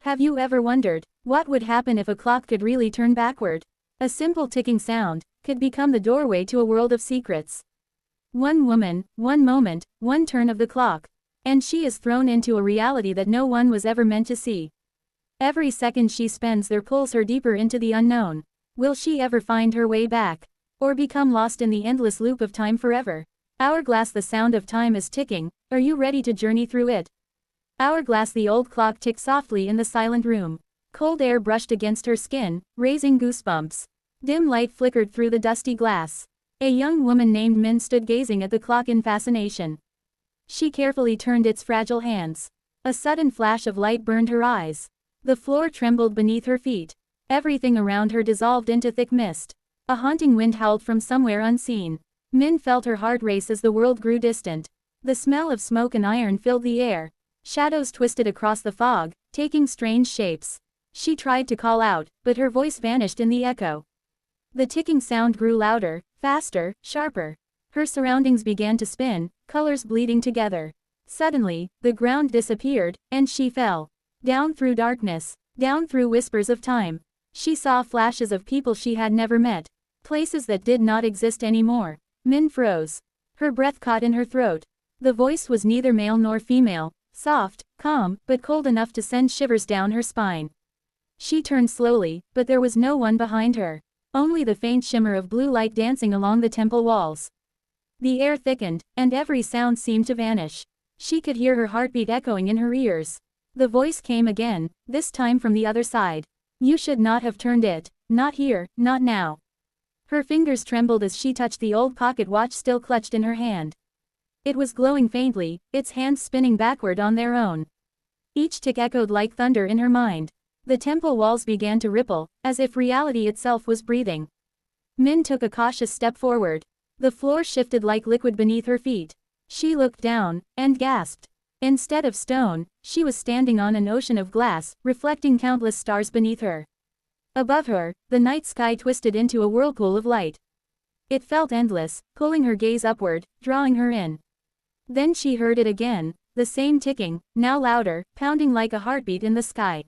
Have you ever wondered, what would happen if a clock could really turn backward? A simple ticking sound could become the doorway to a world of secrets. One woman, one moment, one turn of the clock, and she is thrown into a reality that no one was ever meant to see. Every second she spends there pulls her deeper into the unknown. Will she ever find her way back? Or become lost in the endless loop of time forever? Hourglass, the sound of time is ticking. Are you ready to journey through it? Hourglass, the old clock ticked softly in the silent room. Cold air brushed against her skin, raising goosebumps. Dim light flickered through the dusty glass. A young woman named Min stood gazing at the clock in fascination. She carefully turned its fragile hands. A sudden flash of light burned her eyes. The floor trembled beneath her feet. Everything around her dissolved into thick mist. A haunting wind howled from somewhere unseen. Min felt her heart race as the world grew distant. The smell of smoke and iron filled the air. Shadows twisted across the fog, taking strange shapes. She tried to call out, but her voice vanished in the echo. The ticking sound grew louder, faster, sharper. Her surroundings began to spin, colors bleeding together. Suddenly, the ground disappeared, and she fell. Down through darkness, down through whispers of time. She saw flashes of people she had never met. Places that did not exist anymore. Min froze. Her breath caught in her throat. The voice was neither male nor female, soft, calm, but cold enough to send shivers down her spine. She turned slowly, but there was no one behind her. Only the faint shimmer of blue light dancing along the temple walls. The air thickened, and every sound seemed to vanish. She could hear her heartbeat echoing in her ears. The voice came again, this time from the other side. You should not have turned it. Not here, not now. Her fingers trembled as she touched the old pocket watch still clutched in her hand. It was glowing faintly, its hands spinning backward on their own. Each tick echoed like thunder in her mind. The temple walls began to ripple, as if reality itself was breathing. Min took a cautious step forward. The floor shifted like liquid beneath her feet. She looked down, and gasped. Instead of stone, she was standing on an ocean of glass, reflecting countless stars beneath her. Above her, the night sky twisted into a whirlpool of light. It felt endless, pulling her gaze upward, drawing her in. Then she heard it again, the same ticking, now louder, pounding like a heartbeat in the sky.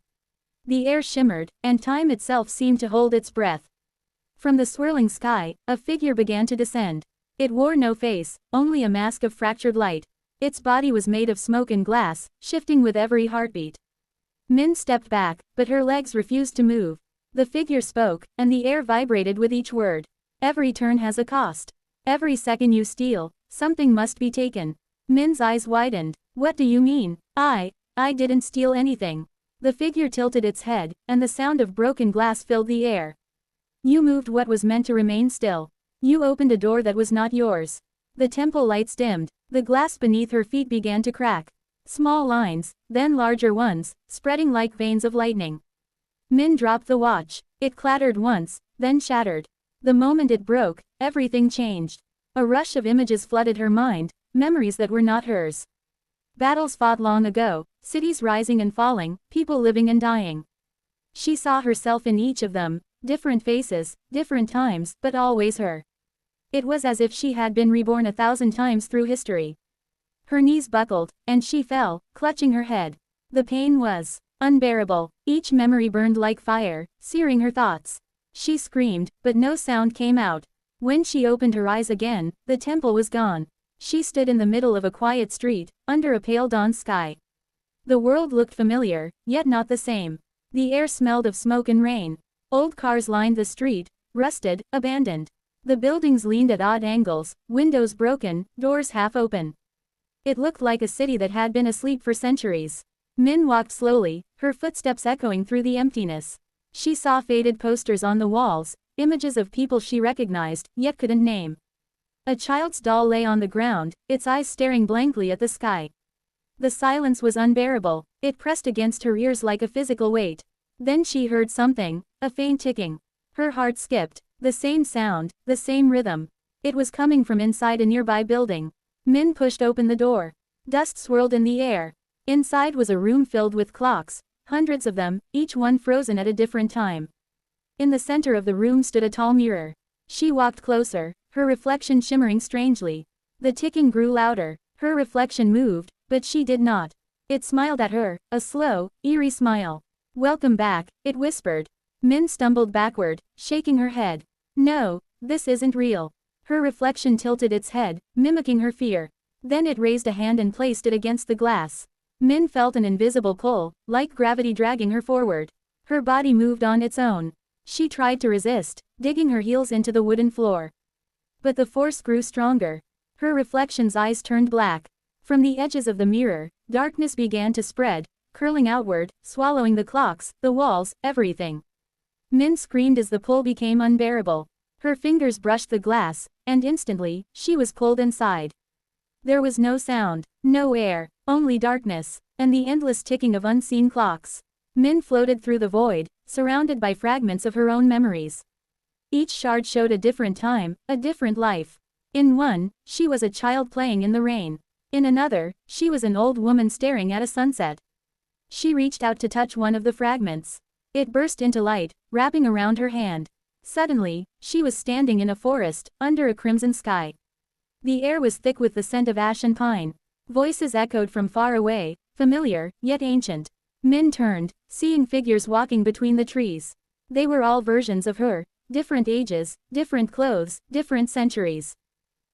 The air shimmered, and time itself seemed to hold its breath. From the swirling sky, a figure began to descend. It wore no face, only a mask of fractured light. Its body was made of smoke and glass, shifting with every heartbeat. Min stepped back, but her legs refused to move. The figure spoke, and the air vibrated with each word. Every turn has a cost. Every second you steal, something must be taken. Min's eyes widened. What do you mean? I didn't steal anything. The figure tilted its head, and the sound of broken glass filled the air. You moved what was meant to remain still. You opened a door that was not yours. The temple lights dimmed. The glass beneath her feet began to crack. Small lines, then larger ones, spreading like veins of lightning. Min dropped the watch. It clattered once, then shattered. The moment it broke, everything changed. A rush of images flooded her mind, memories that were not hers. Battles fought long ago, cities rising and falling, people living and dying. She saw herself in each of them, different faces, different times, but always her. It was as if she had been reborn 1,000 times through history. Her knees buckled, and she fell, clutching her head. The pain was unbearable. Each memory burned like fire, searing her thoughts. She screamed, but no sound came out. When she opened her eyes again, the temple was gone. She stood in the middle of a quiet street, under a pale dawn sky. The world looked familiar, yet not the same. The air smelled of smoke and rain. Old cars lined the street, rusted, abandoned. The buildings leaned at odd angles, windows broken, doors half open. It looked like a city that had been asleep for centuries. Min walked slowly, her footsteps echoing through the emptiness. She saw faded posters on the walls, images of people she recognized, yet couldn't name. A child's doll lay on the ground, its eyes staring blankly at the sky. The silence was unbearable. It pressed against her ears like a physical weight. Then she heard something, a faint ticking. Her heart skipped. The same sound, the same rhythm. It was coming from inside a nearby building. Min pushed open the door. Dust swirled in the air. Inside was a room filled with clocks, hundreds of them, each one frozen at a different time. In the center of the room stood a tall mirror. She walked closer, her reflection shimmering strangely. The ticking grew louder. Her reflection moved, but she did not. It smiled at her, a slow, eerie smile. Welcome back, it whispered. Min stumbled backward, shaking her head. No, this isn't real. Her reflection tilted its head, mimicking her fear. Then it raised a hand and placed it against the glass. Min felt an invisible pull, like gravity dragging her forward. Her body moved on its own. She tried to resist, digging her heels into the wooden floor. But the force grew stronger. Her reflection's eyes turned black. From the edges of the mirror, darkness began to spread, curling outward, swallowing the clocks, the walls, everything. Min screamed as the pull became unbearable. Her fingers brushed the glass, and instantly, she was pulled inside. There was no sound, no air, only darkness, and the endless ticking of unseen clocks. Min floated through the void, surrounded by fragments of her own memories. Each shard showed a different time, a different life. In one, she was a child playing in the rain. In another, she was an old woman staring at a sunset. She reached out to touch one of the fragments. It burst into light, wrapping around her hand. Suddenly, she was standing in a forest, under a crimson sky. The air was thick with the scent of ash and pine. Voices echoed from far away, familiar, yet ancient. Min turned, seeing figures walking between the trees. They were all versions of her, different ages, different clothes, different centuries.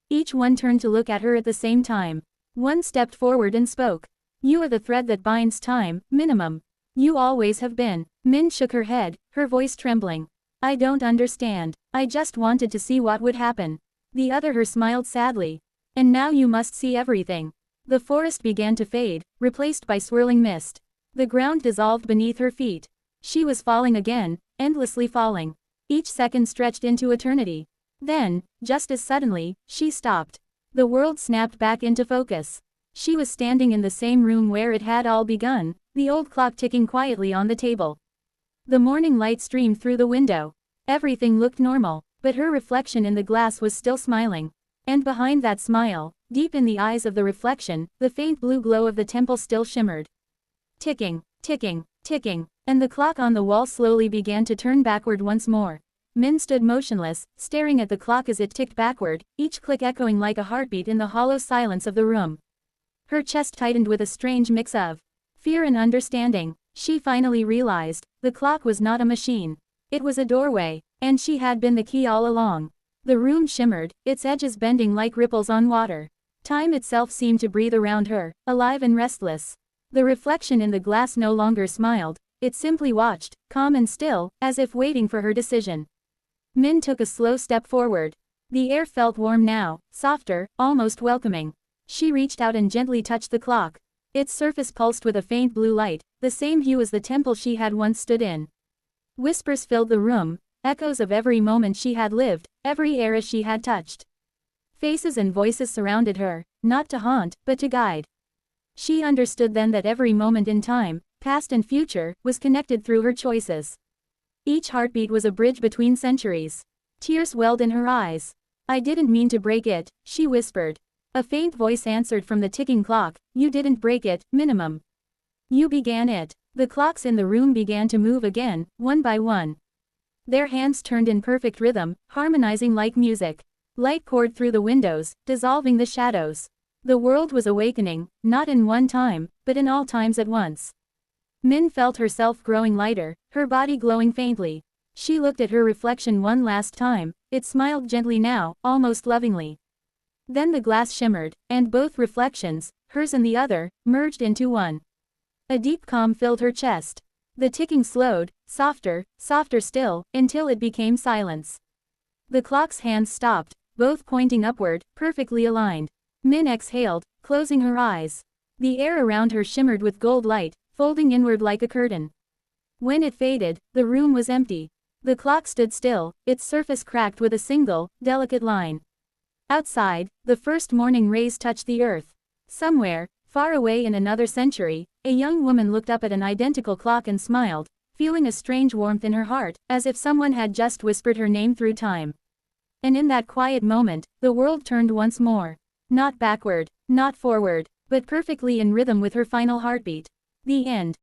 Each one turned to look at her at the same time. One stepped forward and spoke. You are the thread that binds time, minimum. You always have been. Min shook her head, her voice trembling. I don't understand. I just wanted to see what would happen. The other her smiled sadly. And now you must see everything. The forest began to fade, replaced by swirling mist. The ground dissolved beneath her feet. She was falling again, endlessly falling. Each second stretched into eternity. Then, just as suddenly, she stopped. The world snapped back into focus. She was standing in the same room where it had all begun, the old clock ticking quietly on the table. The morning light streamed through the window. Everything looked normal, but her reflection in the glass was still smiling. And behind that smile, deep in the eyes of the reflection, the faint blue glow of the temple still shimmered. Ticking, ticking, ticking, and the clock on the wall slowly began to turn backward once more. Min stood motionless, staring at the clock as it ticked backward, each click echoing like a heartbeat in the hollow silence of the room. Her chest tightened with a strange mix of fear and understanding. She finally realized, the clock was not a machine. It was a doorway, and she had been the key all along. The room shimmered, its edges bending like ripples on water. Time itself seemed to breathe around her, alive and restless. The reflection in the glass no longer smiled, it simply watched, calm and still, as if waiting for her decision. Min took a slow step forward. The air felt warm now, softer, almost welcoming. She reached out and gently touched the clock. Its surface pulsed with a faint blue light, the same hue as the temple she had once stood in. Whispers filled the room, echoes of every moment she had lived, every era she had touched. Faces and voices surrounded her, not to haunt, but to guide. She understood then that every moment in time, past and future, was connected through her choices. Each heartbeat was a bridge between centuries. Tears welled in her eyes. I didn't mean to break it, she whispered. A faint voice answered from the ticking clock, you didn't break it, minimum. You began it. The clocks in the room began to move again, one by one. Their hands turned in perfect rhythm, harmonizing like music. Light poured through the windows, dissolving the shadows. The world was awakening, not in one time, but in all times at once. Min felt herself growing lighter, her body glowing faintly. She looked at her reflection one last time, it smiled gently now, almost lovingly. Then the glass shimmered, and both reflections, hers and the other, merged into one. A deep calm filled her chest. The ticking slowed, softer, softer still, until it became silence. The clock's hands stopped, both pointing upward, perfectly aligned. Min exhaled, closing her eyes. The air around her shimmered with gold light, folding inward like a curtain. When it faded, the room was empty. The clock stood still, its surface cracked with a single, delicate line. Outside, the first morning rays touched the earth. Somewhere, far away in another century, a young woman looked up at an identical clock and smiled, feeling a strange warmth in her heart, as if someone had just whispered her name through time. And in that quiet moment, the world turned once more. Not backward, not forward, but perfectly in rhythm with her final heartbeat. The end.